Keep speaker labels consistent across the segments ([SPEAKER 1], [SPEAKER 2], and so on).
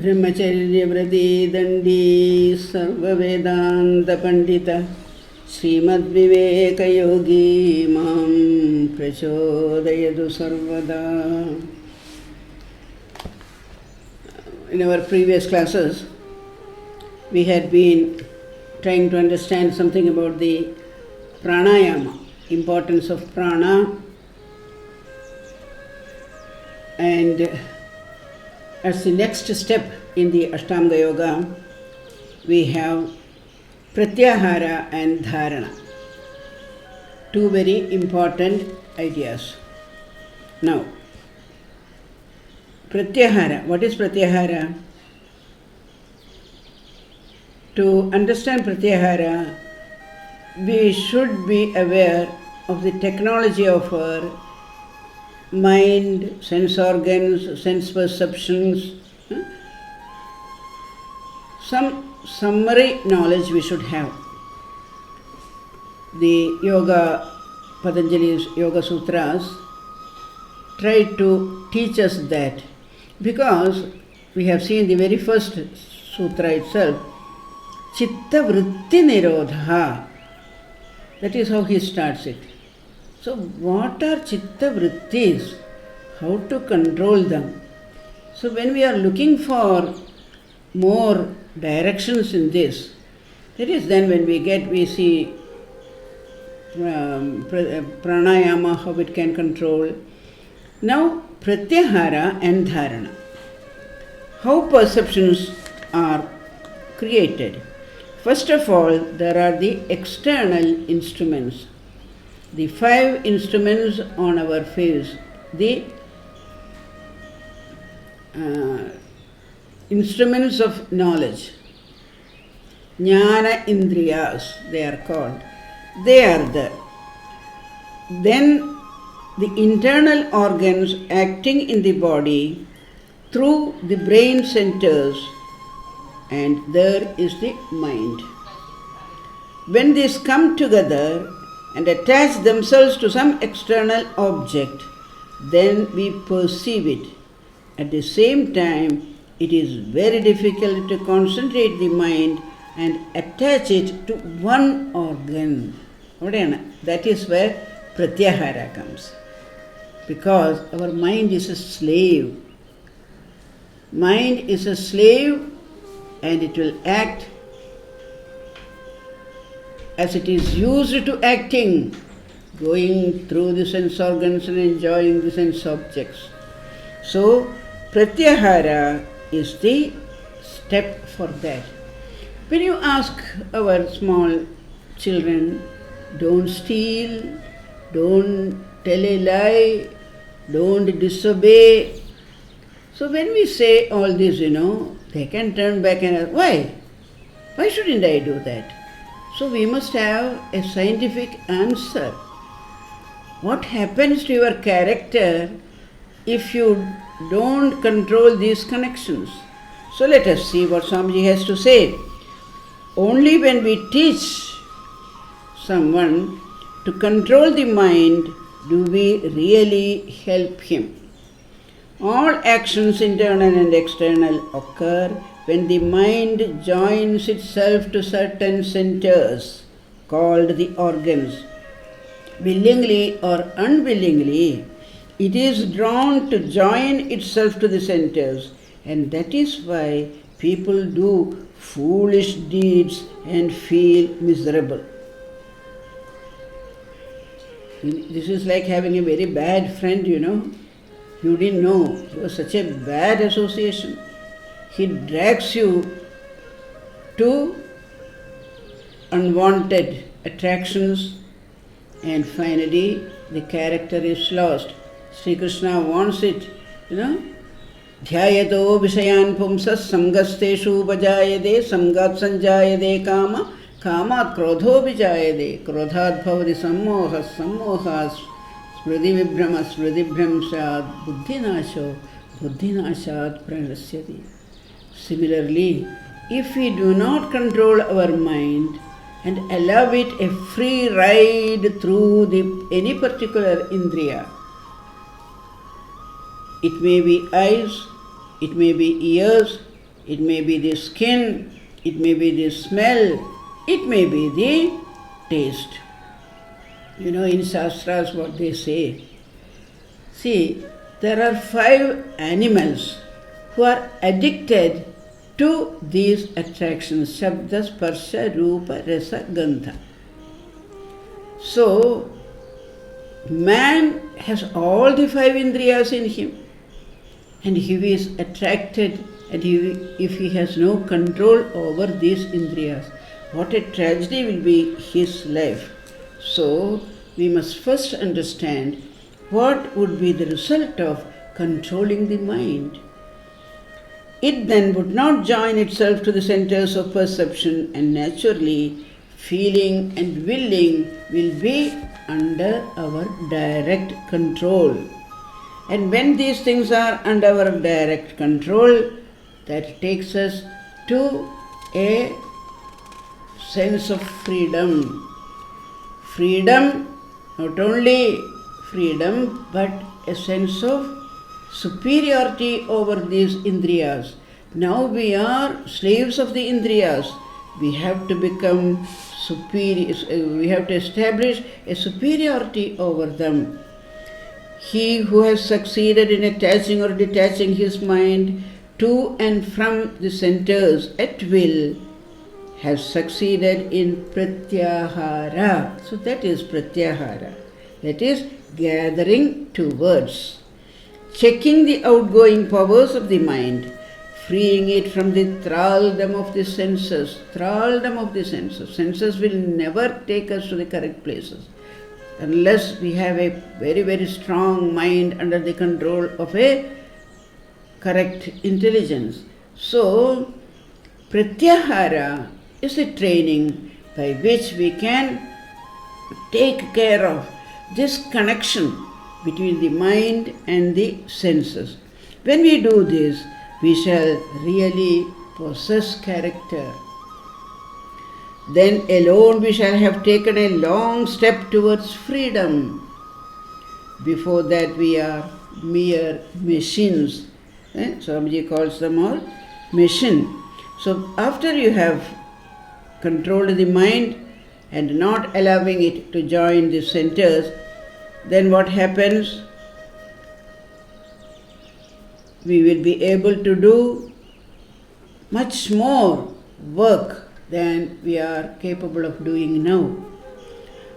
[SPEAKER 1] ब्रह्मचर्यव्रती दण्डी सर्ववेदान्तपण्डित श्रीमद्विवेकयोगी मां प्रचोदयतु सर्वदा. In our previous classes, we had been trying to understand something about the pranayama, importance of prana, and as the next step in the Ashtanga Yoga, we have Pratyahara and Dharana, two very important ideas. Now, Pratyahara, what is Pratyahara? To understand Pratyahara, we should be aware of the technology of our mind, sense organs, sense perceptions. Some summary knowledge we should have. The Yoga, Patanjali's Yoga Sutras try to teach us that, because we have seen the very first sutra itself, Chitta Vritti Nirodha. That is how he starts it. So what are Chitta Vrittis? How to control them? So when we are looking for more directions in this, that is then when we see pranayama, how it can control. Now Pratyahara and Dharana. How perceptions are created. First of all, there are the external instruments. The 5 instruments on our face, the instruments of knowledge, Jnana Indriyas, they are called. They are there. Then the internal organs acting in the body through the brain centers, and there is the mind. When these come together and attach themselves to some external object, then we perceive it. At the same time, it is very difficult to concentrate the mind and attach it to one organ. That is where Pratyahara comes. Because our mind is a slave. Mind is a slave, and it will act as it is used to acting, going through the sense organs and enjoying the sense objects. So, Pratyahara is the step for that. When you ask our small children, don't steal, don't tell a lie, don't disobey. So when we say all this, they can turn back and ask, why? Why shouldn't I do that? So we must have a scientific answer. What happens to your character if you don't control these connections? So let us see what Swamiji has to say. Only when we teach someone to control the mind do we really help him. All actions, internal and external, occur when the mind joins itself to certain centers called the organs. Willingly or unwillingly, it is drawn to join itself to the centers, and that is why people do foolish deeds and feel miserable. This is like having a very bad friend, You didn't know. It was such a bad association. He drags you to unwanted attractions, and finally the character is lost. Sri Krishna wants it, Dhyayato Vishayan Pumsas Samgasteshu Vajayade Samgat Sanjayade Kama Kamat Krodho Vijayade Krodhat Bhavati Sammohas Sammohas Smriti Vibhrama Smriti Bhramshat Buddhinasho Buddhinashat Pranasyati. Similarly, if we do not control our mind and allow it a free ride through any particular indriya, it may be eyes, it may be ears, it may be the skin, it may be the smell, it may be the taste. In Shastras what they say. See, there are 5 animals who are addicted to these attractions, Shabda, Sparsha, Rupa, Rasa, Gandha. So, man has all the 5 indriyas in him, and he is attracted, and if he has no control over these indriyas, what a tragedy will be his life. So, we must first understand what would be the result of controlling the mind. It then would not join itself to the centers of perception, and naturally feeling and willing will be under our direct control. And when these things are under our direct control, that takes us to a sense of freedom. Freedom, not only freedom, but a sense of superiority over these indriyas. Now we are slaves of the indriyas. We have to become superior, we have to establish a superiority over them. He who has succeeded in attaching or detaching his mind to and from the centers at will has succeeded in pratyahara. So that is pratyahara. That is gathering towards, checking the outgoing powers of the mind, freeing it from the thraldom of the senses. Thraldom of the senses. Senses will never take us to the correct places unless we have a very, very strong mind under the control of a correct intelligence. So, pratyahara is a training by which we can take care of this connection between the mind and the senses. When we do this, we shall really possess character. Then alone we shall have taken a long step towards freedom. Before that we are mere machines. Swamiji calls them all machine. So after you have controlled the mind and not allowing it to join the centers, then what happens? We will be able to do much more work than we are capable of doing now.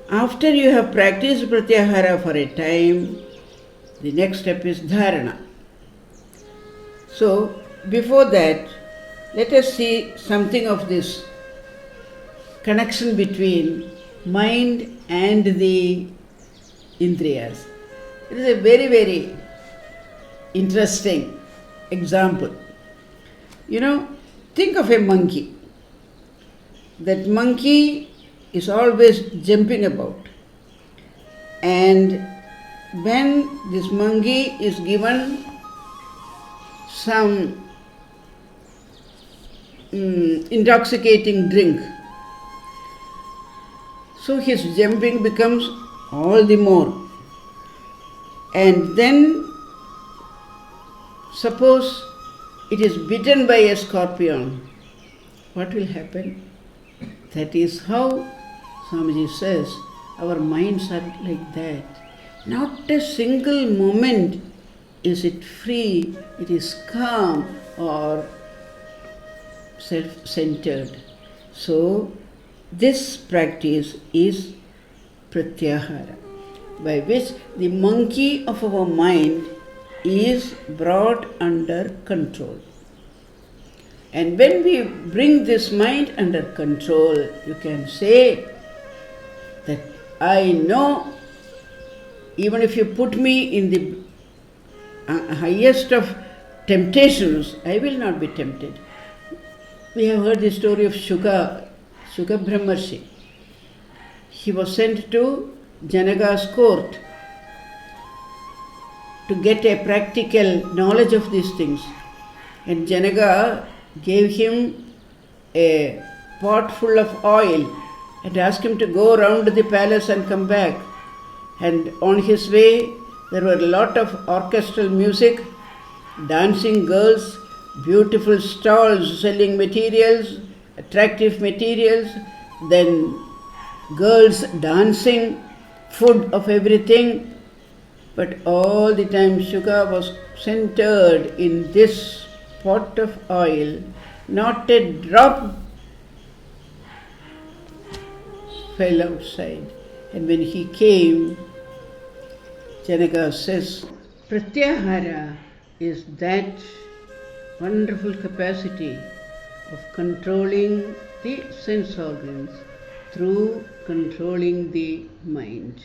[SPEAKER 1] After you have practiced pratyahara for a time, the next step is dharana. So, before that, let us see something of this connection between mind and the indriyas. It is a very, very interesting example. Think of a monkey. That monkey is always jumping about. And when this monkey is given some intoxicating drink, so his jumping becomes all the more. And then suppose it is bitten by a scorpion, what will happen? That is how Swamiji says our minds are like that. Not a single moment is it free, it is calm or self-centered. So this practice is pratyahara, by which the monkey of our mind is brought under control. And when we bring this mind under control, you can say that I know, even if you put me in the highest of temptations, I will not be tempted. We have heard the story of Shuka Brahmarshi. He was sent to Janaga's court to get a practical knowledge of these things. And Janaga gave him a pot full of oil and asked him to go round the palace and come back. And on his way, there were a lot of orchestral music, dancing girls, beautiful stalls selling materials, attractive materials, then girls dancing, food of everything. But all the time Shuka was centered in this pot of oil, not a drop fell outside. And when he came, Janaka says, Pratyahara is that wonderful capacity of controlling the sense organs through controlling the mind.